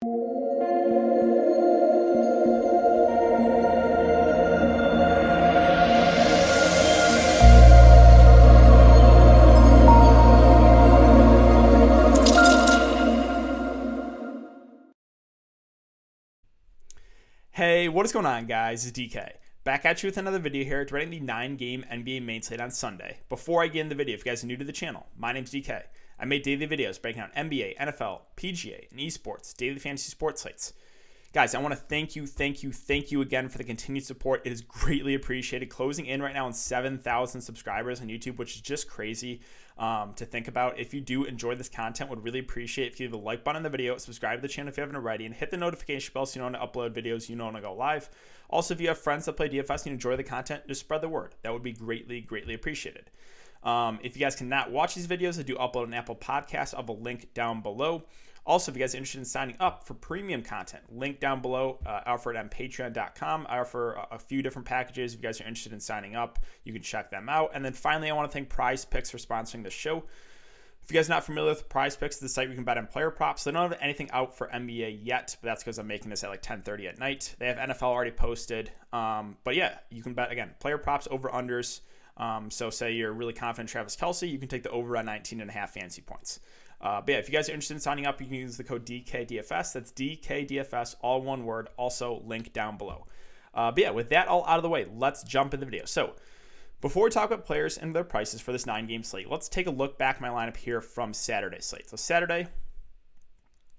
Hey, what is going on, guys? It's DK. Back at you with another video here, dreading the 9-game NBA main slate on Sunday. Before I get into the video, if you guys are new to the channel, my name's DK. I make daily videos breaking down NBA, NFL, PGA, and esports, daily fantasy sports slates. Guys, I want to thank you again for the continued support. It is greatly appreciated. Closing in right now on 7,000 subscribers on YouTube, which is just crazy to think about. If you do enjoy this content, would really appreciate if you leave a like button on the video, subscribe to the channel if you haven't already, and hit the notification bell so you know when to upload videos, you know when to go live. Also, if you have friends that play DFS and you enjoy the content, just spread the word. That would be greatly appreciated. If you guys cannot watch these videos, I do upload an Apple Podcast. I'll have a link down below. Also, if you guys are interested in signing up for premium content, link down below. I offer it on patreon.com. I offer a few different packages. If you guys are interested in signing up, you can check them out. And then finally, I want to thank Prize Picks for sponsoring the show. If you guys are not familiar with Prize Picks, it's the site where you can bet on player props. They don't have anything out for NBA yet, but that's because I'm making this at like 10:30 at night. They have NFL already posted. But yeah, you can bet, again, player props, over-unders. So say you're really confident in Travis Kelce, you can take the over on 19.5 fantasy points. But yeah, if you guys are interested in signing up, you can use the code DKDFS. That's DKDFS, all one word, also link down below. But yeah, with that all out of the way, let's jump in the video. So before we talk about players and their prices for this 9-game slate, let's take a look back at my lineup here from Saturday's slate. So Saturday,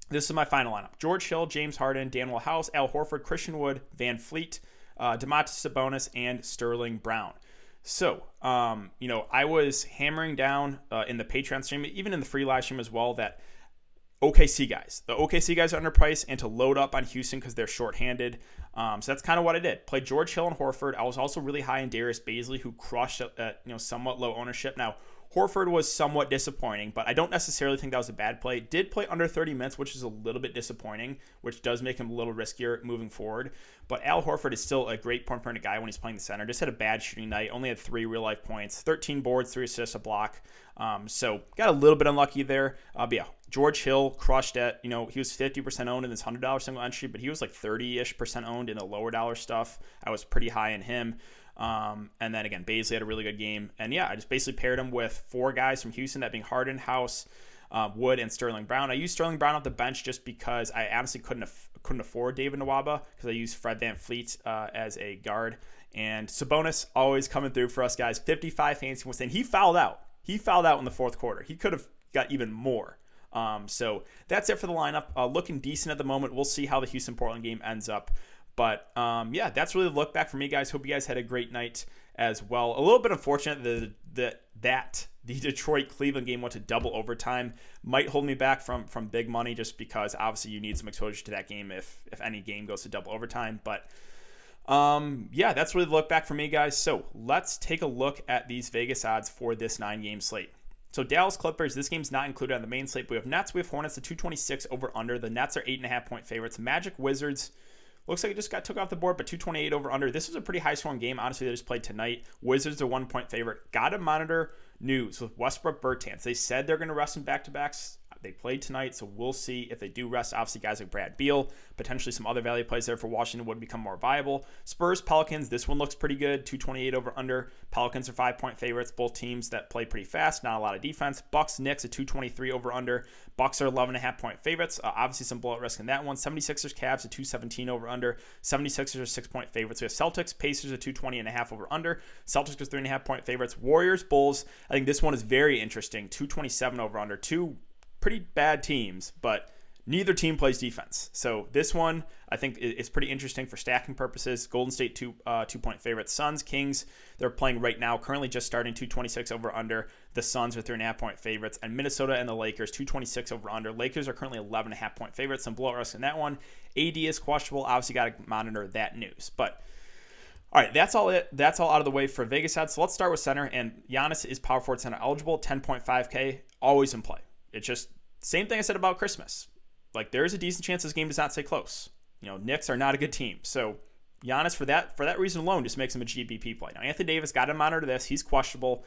this is my final lineup. George Hill, James Harden, Daniel House, Al Horford, Christian Wood, Van Fleet, Domantas Sabonis, and Sterling Brown. So, I was hammering down in the Patreon stream, even in the free live stream as well, that the OKC guys are underpriced and to load up on Houston because they're shorthanded. So that's kind of what I did. Played George Hill and Horford. I was also really high in Darius Bazley, who crushed at somewhat low ownership. Now, Horford was somewhat disappointing, but I don't necessarily think that was a bad play. Did play under 30 minutes, which is a little bit disappointing, which does make him a little riskier moving forward. But Al Horford is still a great point per minute guy when he's playing the center. Just had a bad shooting night. Only had 3 real-life points, 13 boards, 3 assists, a block. So got a little bit unlucky there. But yeah, George Hill crushed at, he was 50% owned in this $100 single entry, but he was like 30-ish% owned in the lower dollar stuff. I was pretty high in him. And then again, Bazley had a really good game. And yeah, I just basically paired him with 4 guys from Houston, that being Harden, House, Wood, and Sterling Brown. I used Sterling Brown off the bench just because I honestly couldn't afford David Nwaba because I used Fred VanVleet as a guard. And Sabonis always coming through for us guys. 55 fantasy points, and he fouled out. He fouled out in the fourth quarter. He could have got even more. So that's it for the lineup. Looking decent at the moment. We'll see how the Houston-Portland game ends up. But yeah, that's really the look back for me, guys. Hope you guys had a great night as well. A little bit unfortunate that the Detroit-Cleveland game went to double overtime. Might hold me back from big money just because obviously you need some exposure to that game if any game goes to double overtime. But yeah, that's really the look back for me, guys. So let's take a look at these Vegas odds for this 9-game slate. So Dallas Clippers, this game's not included on the main slate. We have Nets, we have Hornets, the 226 over under. The Nets are 8.5-point favorites. Magic Wizards, looks like it just got took off the board, but 228 over under. This was a pretty high-scoring game. Honestly, they just played tonight. Wizards are 1-point favorite. Got to monitor news with Westbrook Bertans. They said they're going to rest in back-to-backs. They played tonight, so we'll see if they do rest. Obviously, guys like Brad Beal, potentially some other value plays there for Washington would become more viable. Spurs, Pelicans, this one looks pretty good. 228 over under. Pelicans are 5-point favorites. Both teams that play pretty fast, not a lot of defense. Bucks, Knicks, a 223 over under. Bucks are 11.5-point favorites. Obviously, some blowout risk in that one. 76ers, Cavs, a 217 over under. 76ers are 6-point favorites. We have Celtics, Pacers, a 220.5 over under. Celtics are 3.5-point favorites. Warriors, Bulls. I think this one is very interesting. 227 over under. Two pretty bad teams, but neither team plays defense. So this one, I think, is pretty interesting for stacking purposes. Golden State, 2-point favorites. Suns, Kings, they're playing right now, currently just starting 226 over under. The Suns are 3.5-point favorites. And Minnesota and the Lakers, 226 over under. Lakers are currently 11.5-point favorites. Some blowout risk in that one. AD is questionable. Obviously, got to monitor that news. But all right, that's all out of the way for Vegas odds. So let's start with center. And Giannis is power forward center eligible, 10.5K, always in play. It's just same thing I said about Christmas. Like, there is a decent chance this game does not stay close. Knicks are not a good team. So Giannis, for that reason alone, just makes him a GBP play. Now, Anthony Davis, got to monitor this. He's questionable.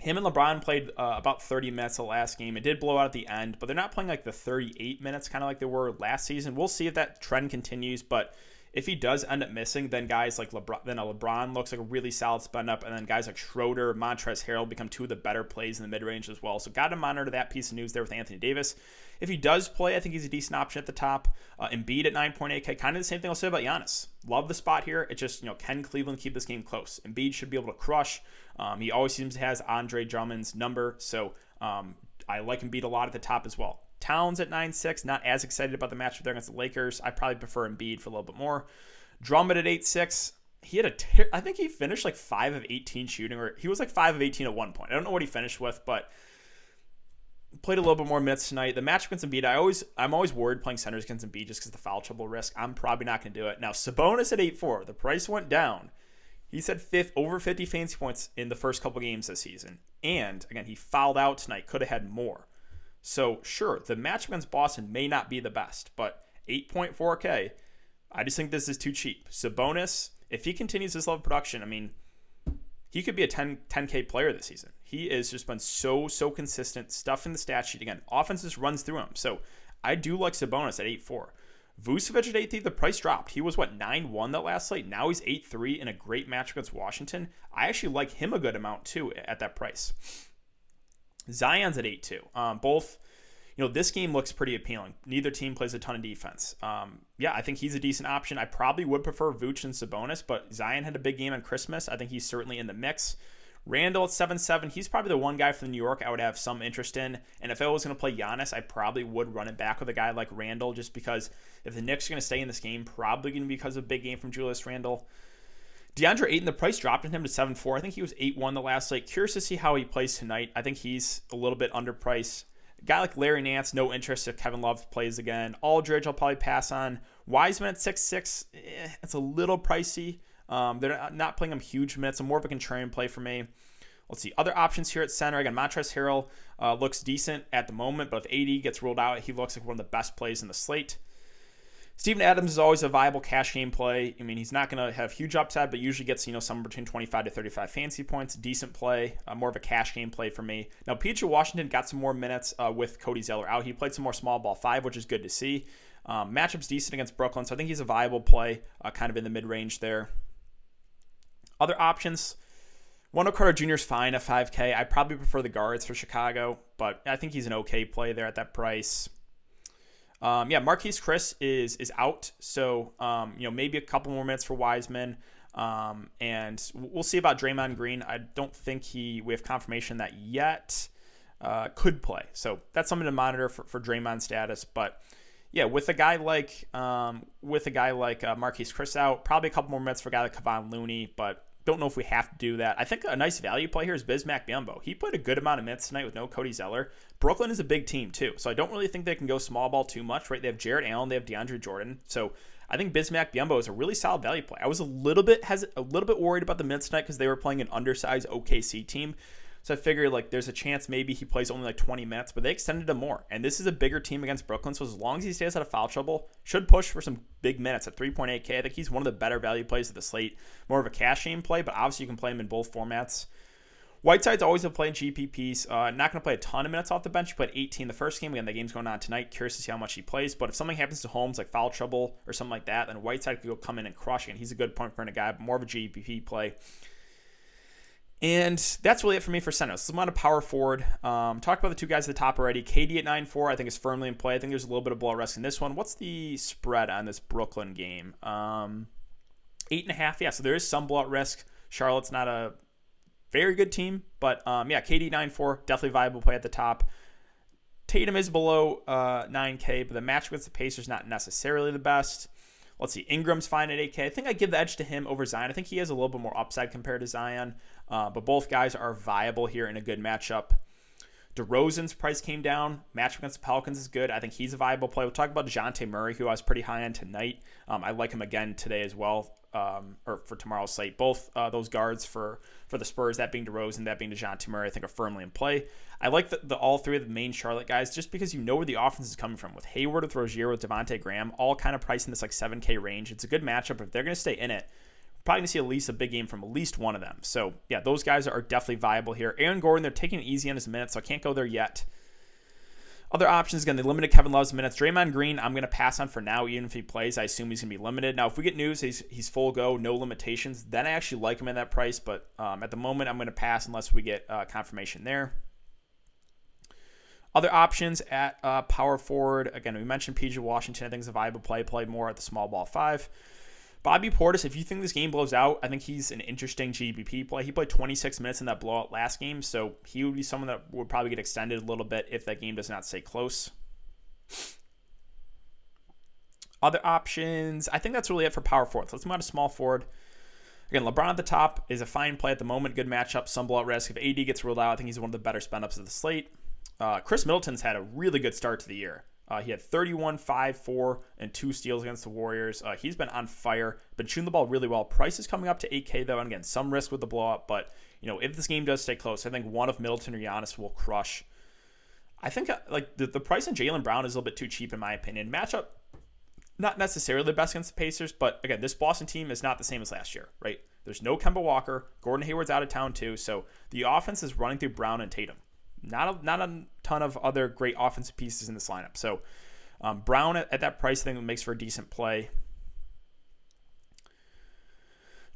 Him and LeBron played about 30 minutes the last game. It did blow out at the end, but they're not playing like the 38 minutes kind of like they were last season. We'll see if that trend continues, but if he does end up missing, then guys like LeBron looks like a really solid spend up, and then guys like Schroeder, Montrezl Harrell become two of the better plays in the mid-range as well. So got to monitor that piece of news there with Anthony Davis. If he does play, I think he's a decent option at the top. Embiid at 9.8K, kind of the same thing I'll say about Giannis. Love the spot here. It's just, can Cleveland keep this game close? Embiid should be able to crush. He always seems to have Andre Drummond's number, so I like Embiid a lot at the top as well. Towns at 9.6, not as excited about the matchup there against the Lakers. I probably prefer Embiid for a little bit more. Drummond at 8.6, he had I think he finished like 5 of 18 shooting, or he was like 5 of 18 at one point. I don't know what he finished with, but played a little bit more minutes tonight. The matchup against Embiid, I'm always worried playing centers against Embiid just because the foul trouble risk. I'm probably not going to do it. Now, Sabonis at 8.4, the price went down. He's had over 50 fantasy points in the first couple games this season. And, again, he fouled out tonight. Could have had more. So, sure, the matchup against Boston may not be the best, but 8.4K, I just think this is too cheap. Sabonis, if he continues this level of production, he could be a 10K player this season. He has just been so consistent. Stuff in the stat sheet. Again, offense just runs through him. So I do like Sabonis at 8.4. Vucevic at 8.3, the price dropped. He was, 9-1 that last slate. Now he's 8.3 in a great match against Washington. I actually like him a good amount, too, at that price. Zion's at 8.2. Both, this game looks pretty appealing. Neither team plays a ton of defense. I think he's a decent option. I probably would prefer Vooch and Sabonis, but Zion had a big game on Christmas. I think he's certainly in the mix. Randall at 7.7, he's probably the one guy from New York I would have some interest in. And if I was going to play Giannis, I probably would run it back with a guy like Randall, just because if the Knicks are going to stay in this game, probably going to be because of a big game from Julius Randle. DeAndre Ayton, the price dropped in him to 7.4. I think he was 8.1 the last slate. Curious to see how he plays tonight. I think he's a little bit underpriced. A guy like Larry Nance, no interest if Kevin Love plays again. Aldridge, I'll probably pass on. Wiseman at 6.6, it's a little pricey. They're not playing him huge minutes. So more of a contrarian play for me. Let's see. Other options here at center. Again, Montrezl Harrell looks decent at the moment, but if AD gets ruled out, he looks like one of the best plays in the slate. Steven Adams is always a viable cash game play. He's not going to have huge upside, but usually gets, somewhere between 25 to 35 fantasy points. Decent play, more of a cash game play for me. Now, PJ Washington got some more minutes with Cody Zeller out. He played some more small ball 5, which is good to see. Matchup's decent against Brooklyn, so I think he's a viable play, kind of in the mid-range there. Other options, Wendell Carter Jr. is fine at 5K. I probably prefer the guards for Chicago, but I think he's an okay play there at that price. Marquise Chris is out, so maybe a couple more minutes for Wiseman, and we'll see about Draymond Green. I don't think we have confirmation that yet could play, so that's something to monitor for Draymond's status. But yeah, with a guy like Marquise Chris out, probably a couple more minutes for a guy like Kevon Looney, but don't know if we have to do that. I think a nice value play here is Bismack Biyombo. He played a good amount of minutes tonight with no Cody Zeller. Brooklyn is a big team too, so I don't really think they can go small ball too much, right? They have Jarrett Allen, they have DeAndre Jordan, so I think Bismack Biyombo is a really solid value play. I was a little bit worried about the minutes tonight because they were playing an undersized OKC team. So I figured there's a chance maybe he plays only 20 minutes, but they extended him more. And this is a bigger team against Brooklyn, so as long as he stays out of foul trouble, should push for some big minutes at 3.8K. I think he's one of the better value plays of the slate. More of a cash game play, but obviously you can play him in both formats. Whiteside's always a play in GPPs. Not going to play a ton of minutes off the bench. He played 18 the first game. Again, the game's going on tonight. Curious to see how much he plays. But if something happens to Holmes, like foul trouble or something like that, then Whiteside could go come in and crush it. And he's a good point per guy, but more of a GPP play. And that's really it for me for center. So I'm on a power forward. Talked about the two guys at the top already. KD at 9.4, I think is firmly in play. I think there's a little bit of blowout risk in this one. What's the spread on this Brooklyn game? 8.5. Yeah, so there is some blowout risk. Charlotte's not a very good team, but KD 9.4, definitely viable play at the top. Tatum is below 9K, but the match against the Pacers not necessarily the best. Let's see, Ingram's fine at 8K. I think I give the edge to him over Zion. I think he has a little bit more upside compared to Zion, but both guys are viable here in a good matchup. DeRozan's price came down. Matchup against the Pelicans is good. I think he's a viable play. We'll talk about DeJounte Murray, who I was pretty high on tonight. I like him again today as well, or for tomorrow's slate. Both those guards for the Spurs, that being DeRozan, that being DeJounte Murray, I think are firmly in play. I like the all three of the main Charlotte guys just because you know where the offense is coming from. With Hayward, with Rozier, with Devontae Graham, all kind of priced in this 7K range. It's a good matchup. If they're going to stay in it, probably going to see at least a big game from at least one of them. So, yeah, those guys are definitely viable here. Aaron Gordon, they're taking it easy on his minutes, so I can't go there yet. Other options, again, they limited Kevin Love's minutes. Draymond Green, I'm going to pass on for now, even if he plays. I assume he's going to be limited. Now, if we get news he's full go, no limitations, then I actually like him at that price. But at the moment, I'm going to pass unless we get confirmation there. Other options at power forward, again, we mentioned PJ Washington. I think is a viable play more at the small ball 5. Bobby Portis, if you think this game blows out, I think he's an interesting GPP play. He played 26 minutes in that blowout last game, so he would be someone that would probably get extended a little bit if that game does not stay close. Other options, I think that's really it for power forward. So let's move on to small forward. Again, LeBron at the top is a fine play at the moment. Good matchup, some blowout risk. If AD gets ruled out, I think he's one of the better spend-ups of the slate. Chris Middleton's had a really good start to the year. He had 31, 5, 4, and 2 steals against the Warriors. He's been on fire, been shooting the ball really well. Price is coming up to 8K, though, and again, some risk with the blowout. But, if this game does stay close, I think one of Middleton or Giannis will crush. I think the price on Jaylen Brown is a little bit too cheap, in my opinion. Matchup, not necessarily the best against the Pacers, but, again, this Boston team is not the same as last year, right? There's no Kemba Walker. Gordon Hayward's out of town, too. So the offense is running through Brown and Tatum. Not a ton of other great offensive pieces in this lineup. So Brown at that price, I think makes for a decent play.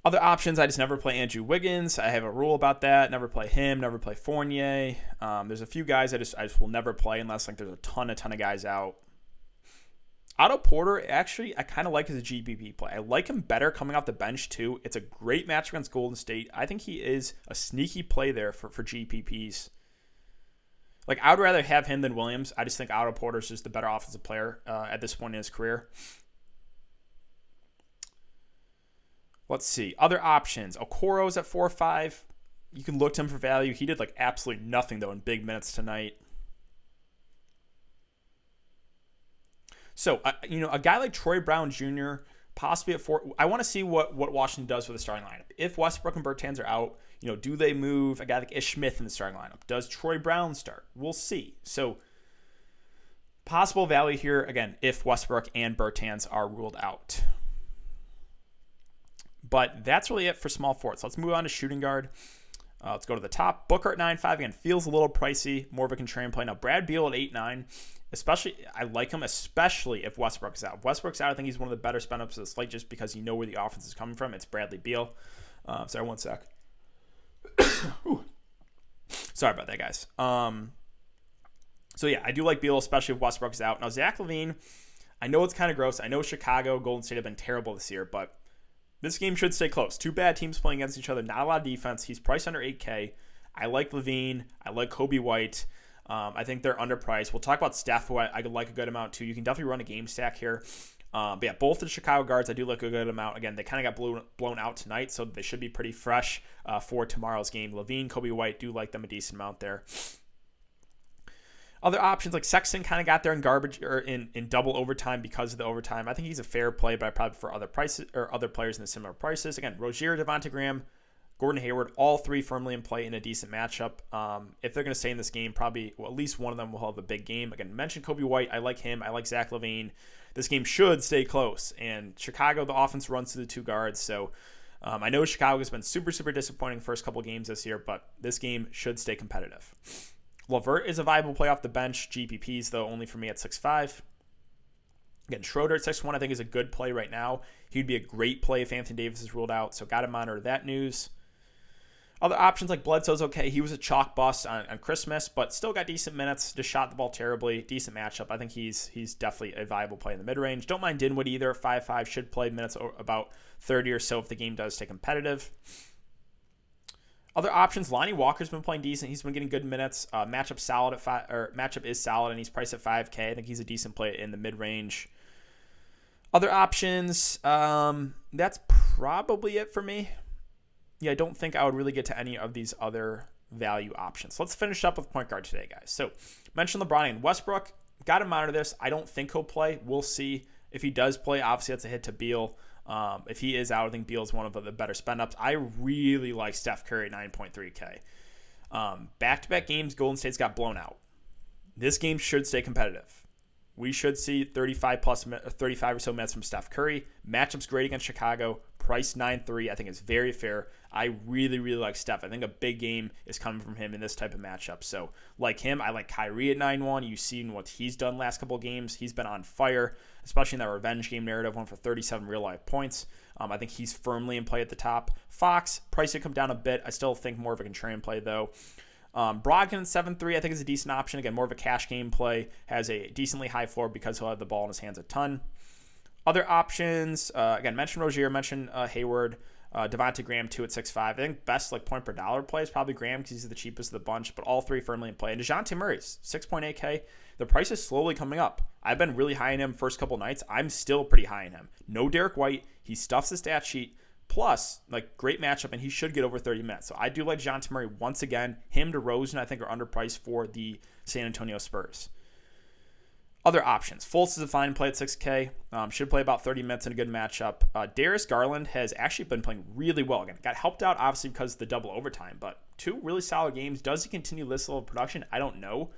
Other options, I just never play Andrew Wiggins. I have a rule about that. Never play him. Never play Fournier. There's a few guys I just will never play unless there's a ton of guys out. Otto Porter, actually, I kind of like as a GPP play. I like him better coming off the bench, too. It's a great match against Golden State. I think he is a sneaky play there for GPPs. I would rather have him than Williams. I just think Otto Porter is just the better offensive player at this point in his career. Let's see. Other options. Okoro's at 4-5. You can look to him for value. He did absolutely nothing, though, in big minutes tonight. So, a guy like Troy Brown Jr., possibly at 4. I want to see what Washington does with the starting lineup. If Westbrook and Bertans are out, do they move a guy like Ish Smith in the starting lineup? Does Troy Brown start? We'll see. So, possible value here, again, if Westbrook and Bertans are ruled out. But that's really it for small forwards. So let's move on to shooting guard. Let's go to the top. Booker at 9.5. Again, feels a little pricey. More of a contrarian play. Now, Brad Beal at 8.9. I like him, especially if Westbrook is out. If Westbrook's out, I think he's one of the better spend-ups of the slate just because you know where the offense is coming from. It's Bradley Beal. Sorry, one sec. Sorry about that, guys. So, yeah, I do like Beal, especially if Westbrook's out. Now, Zach LaVine, I know it's kind of gross. I know Chicago, Golden State have been terrible this year, but this game should stay close. Two bad teams playing against each other. Not a lot of defense. He's priced under 8K. I like LaVine. I like Kobe White. I think they're underpriced. We'll talk about Steph, who I like a good amount, too. You can definitely run a game stack here. But yeah, both the Chicago guards, I do like a good amount. Again, they kind of got blown out tonight, so they should be pretty fresh for tomorrow's game. LaVine, Kobe White, do like them a decent amount there. Other options like Sexton kind of got there in garbage or in double overtime because of the overtime. I think he's a fair play, but I probably prefer other prices or other players in the similar prices. Again, Rozier, Devontae Graham, Gordon Hayward, all three firmly in play in a decent matchup. If they're going to stay in this game, probably at least one of them will have a big game. Again, mentioned Kobe White. I like him. I like Zach LaVine. This game should stay close. And Chicago, the offense runs to the two guards. So I know Chicago has been super, super disappointing first couple games this year, but this game should stay competitive. LeVert is a viable play off the bench. GPPs, though, only for me at 6.5. Again, Schroeder at 6.1 I think is a good play right now. He'd be a great play if Anthony Davis is ruled out, so got to monitor that news. Other options like Bledsoe's okay. He was a chalk bust on Christmas, but still got decent minutes. Just shot the ball terribly. Decent matchup. I think he's definitely a viable play in the mid-range. Don't mind Dinwiddie either. 5.5 should play minutes about 30 or so if the game does stay competitive. Other options, Lonnie Walker's been playing decent. He's been getting good minutes. Matchup is solid, and he's priced at 5K. I think he's a decent play in the mid-range. Other options, that's probably it for me. Yeah, I don't think I would really get to any of these other value options. Let's finish up with point guard today, guys. So, mentioned LeBron and Westbrook. Got to monitor this. I don't think he'll play. We'll see. If he does play, obviously that's a hit to Beal. If he is out, I think Beal's one of the better spend-ups. I really like Steph Curry at 9.3K. Back-to-back games, Golden State's got blown out. This game should stay competitive. We should see 35 or so minutes from Steph Curry. Matchup's great against Chicago. Price 9.3. I think it's very fair. I really, really like Steph. I think a big game is coming from him in this type of matchup. So, like him, I like Kyrie at 9-1. You've seen what he's done last couple of games. He's been on fire, especially in that revenge game narrative, one for 37 real-life points. I think he's firmly in play at the top. Fox, price could come down a bit. I still think more of a contrarian play, though. Brogdon at 7.3, I think is a decent option. Again, more of a cash game play. Has a decently high floor because he'll have the ball in his hands a ton. Other options, again, mentioned Rozier, mentioned Hayward, Devontae Graham 2 at 6.5. I think best like point per dollar play is probably Graham because he's the cheapest of the bunch, but all three firmly in play. And DeJounte Murray's 6.8K. The price is slowly coming up. I've been really high in him first couple nights. I'm still pretty high in him. No Derek White. He stuffs the stat sheet. Plus, like, great matchup, and he should get over 30 minutes. So I do like DeJounte Murray once again. Him to Rosen, I think, are underpriced for the San Antonio Spurs. Other options. Fultz is a fine play at 6K. Should play about 30 minutes in a good matchup. Darius Garland has actually been playing really well. Again, got helped out, obviously, because of the double overtime, but 2 really solid games. Does he continue this level of production? I don't know.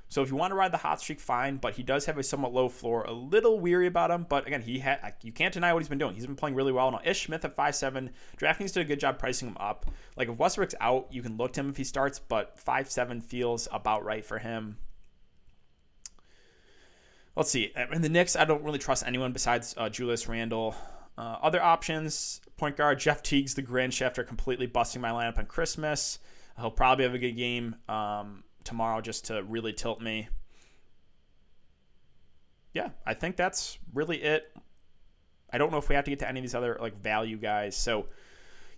So if you want to ride the hot streak, fine, but he does have a somewhat low floor. A little weary about him, but again, you can't deny what he's been doing. He's been playing really well. Now, Ish Smith at 5.7. DraftKings did a good job pricing him up. Like, if Westbrook's out, you can look to him if he starts, but 5.7 feels about right for him. Let's see. In the Knicks, I don't really trust anyone besides Julius Randle. Other options, point guard Jeff Teague's the Grinch after completely busting my lineup on Christmas. He'll probably have a good game tomorrow just to really tilt me. Yeah, I think that's really it. I don't know if we have to get to any of these other like value guys. So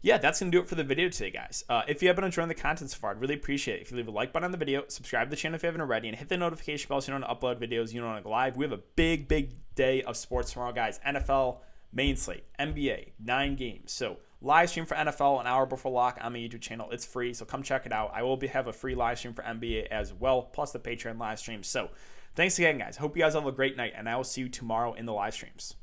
yeah, that's going to do it for the video today, guys. If you have been enjoying the content so far, I'd really appreciate it if you leave a like button on the video, subscribe to the channel if you haven't already, and hit the notification bell so you don't upload videos, you don't want to go live. We have a big, big day of sports tomorrow, guys. NFL, main slate, NBA, 9 games. So live stream for NFL an hour before lock on my YouTube channel. It's free, so come check it out. I will have a free live stream for NBA as well, plus the Patreon live stream. So thanks again, guys. Hope you guys have a great night, and I will see you tomorrow in the live streams.